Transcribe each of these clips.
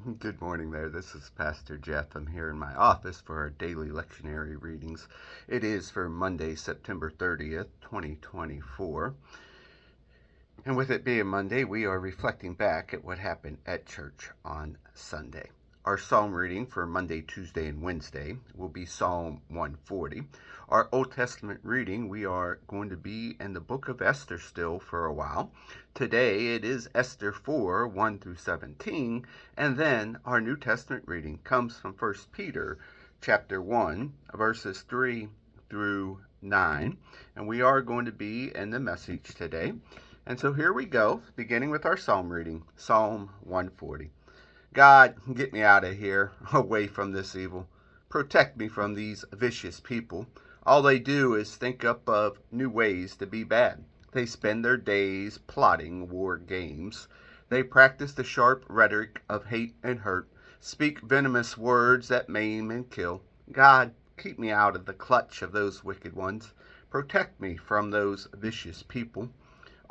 Good morning there. This is Pastor Jeff. I'm here in my office for our daily lectionary readings. It is for Monday, September 30th, 2024. And with it being Monday, we are reflecting back at what happened at church on Sunday. Our psalm reading for Monday, Tuesday, and Wednesday will be Psalm 140. Our Old Testament reading, we are going to be in the book of Esther still for a while. Today it is Esther 4, 1 through 17, and then our New Testament reading comes from 1 Peter chapter 1, verses 3 through 9, and we are going to be in the Message today. And so here we go, beginning with our psalm reading, Psalm 140. God, get me out of here, away from this evil. Protect me from these vicious people. All they do is think up of new ways to be bad. They spend their days plotting war games. They practice the sharp rhetoric of hate and hurt, speak venomous words that maim and kill. God, keep me out of the clutch of those wicked ones. Protect me from those vicious people.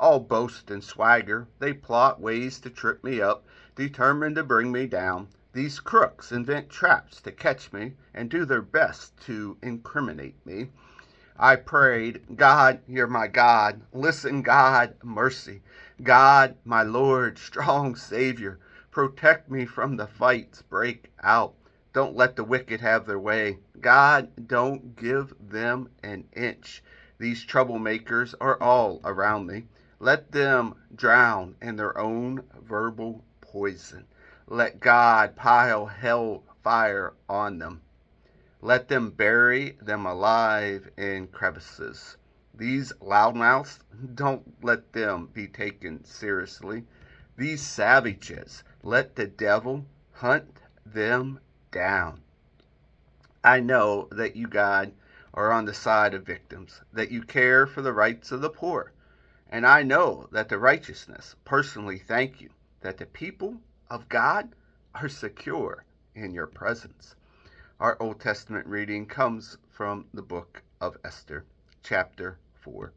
All boast and swagger, they plot ways to trip me up, determined to bring me down. These crooks invent traps to catch me and do their best to incriminate me. I prayed, God, you're my God. Listen, God, mercy. God, my Lord, strong Savior, protect me from the fights break out. Don't let the wicked have their way. God, don't give them an inch. These troublemakers are all around me. Let them drown in their own verbal poison. Let God pile hell fire on them. Let them bury them alive in crevices. These loudmouths, don't let them be taken seriously. These savages, let the devil hunt them down. I know that you, God, are on the side of victims, that you care for the rights of the poor. And I know that the righteousness personally thank you that the people of God are secure in your presence. Our Old Testament reading comes from the book of Esther, chapter 4.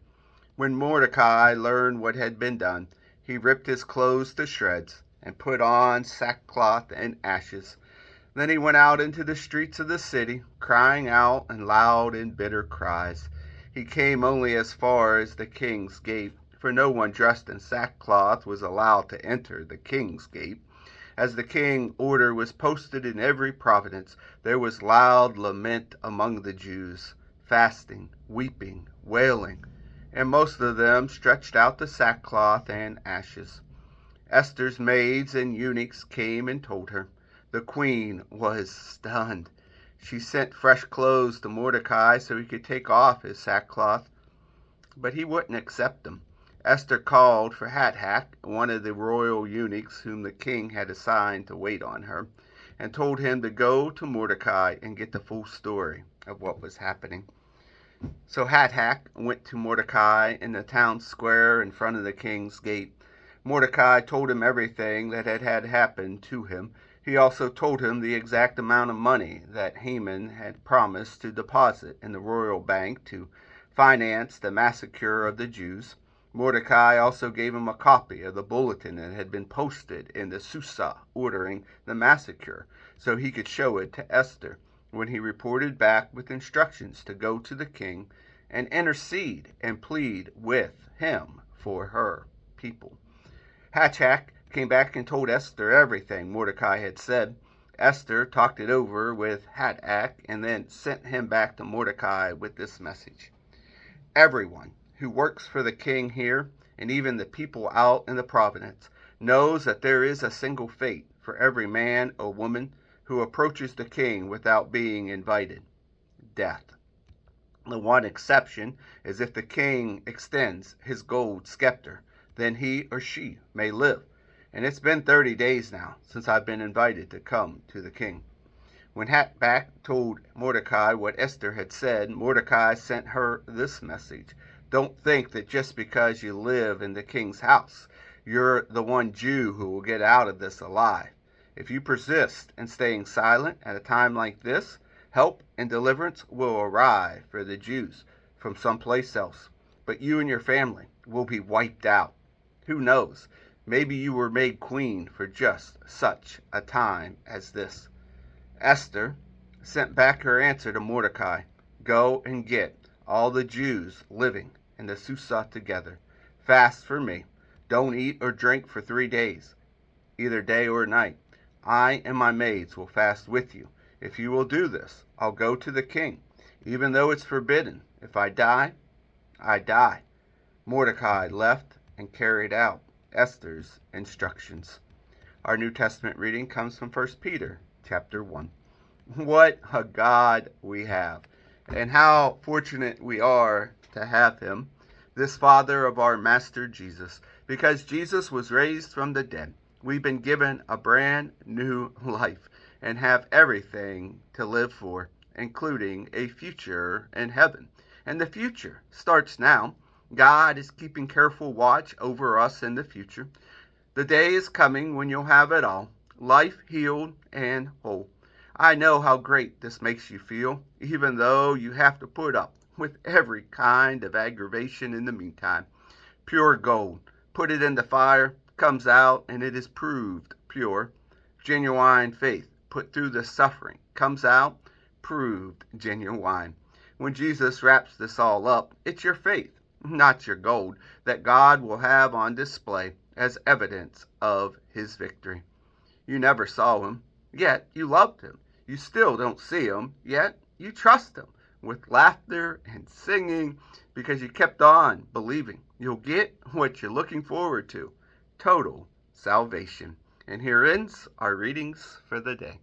When Mordecai learned what had been done, he ripped his clothes to shreds and put on sackcloth and ashes. Then he went out into the streets of the city, crying out in loud and bitter cries. He came only as far as the king's gate, for no one dressed in sackcloth was allowed to enter the king's gate. As the king's order was posted in every province, there was loud lament among the Jews, fasting, weeping, wailing, and most of them stretched out the sackcloth and ashes. Esther's maids and eunuchs came and told her. The queen was stunned. She sent fresh clothes to Mordecai so he could take off his sackcloth, but he wouldn't accept them. Esther called for Hathach, one of the royal eunuchs whom the king had assigned to wait on her, and told him to go to Mordecai and get the full story of what was happening. So Hathach went to Mordecai in the town square in front of the king's gate. Mordecai told him everything that had happened to him. He also told him the exact amount of money that Haman had promised to deposit in the royal bank to finance the massacre of the Jews. Mordecai also gave him a copy of the bulletin that had been posted in the Susa ordering the massacre, so he could show it to Esther when he reported back with instructions to go to the king and intercede and plead with him for her people. Hathach came back and told Esther everything Mordecai had said. Esther talked it over with Hathach and then sent him back to Mordecai with this message. Everyone who works for the king here, and even the people out in the province, knows that there is a single fate for every man or woman who approaches the king without being invited: death. The one exception is if the king extends his gold scepter, then he or she may live. And it's been 30 days now since I've been invited to come to the king. When Hathach told Mordecai what Esther had said, Mordecai sent her this message. Don't think that just because you live in the king's house, you're the one Jew who will get out of this alive. If you persist in staying silent at a time like this, help and deliverance will arrive for the Jews from someplace else. But you and your family will be wiped out. Who knows? Maybe you were made queen for just such a time as this. Esther sent back her answer to Mordecai. Go and get all the Jews living in the Susa together. Fast for me. Don't eat or drink for 3 days, either day or night. I and my maids will fast with you. If you will do this, I'll go to the king, even though it's forbidden. If I die, I die. Mordecai left and carried out Esther's instructions. Our New Testament reading comes from 1 Peter chapter 1. What a God we have, and how fortunate we are to have him, this Father of our Master Jesus. Because Jesus was raised from the dead, we've been given a brand new life and have everything to live for, including a future in heaven. And the future starts now. God is keeping careful watch over us in the future. The day is coming when you'll have it all, life healed and whole. I know how great this makes you feel, even though you have to put up with every kind of aggravation in the meantime. Pure gold, put it in the fire, comes out, and it is proved pure. Genuine faith, put through the suffering, comes out, proved genuine. When Jesus wraps this all up, it's your faith, not your gold, that God will have on display as evidence of his victory. You never saw him, yet you loved him. You still don't see him, yet you trust him with laughter and singing because you kept on believing you'll get what you're looking forward to, total salvation. And here ends our readings for the day.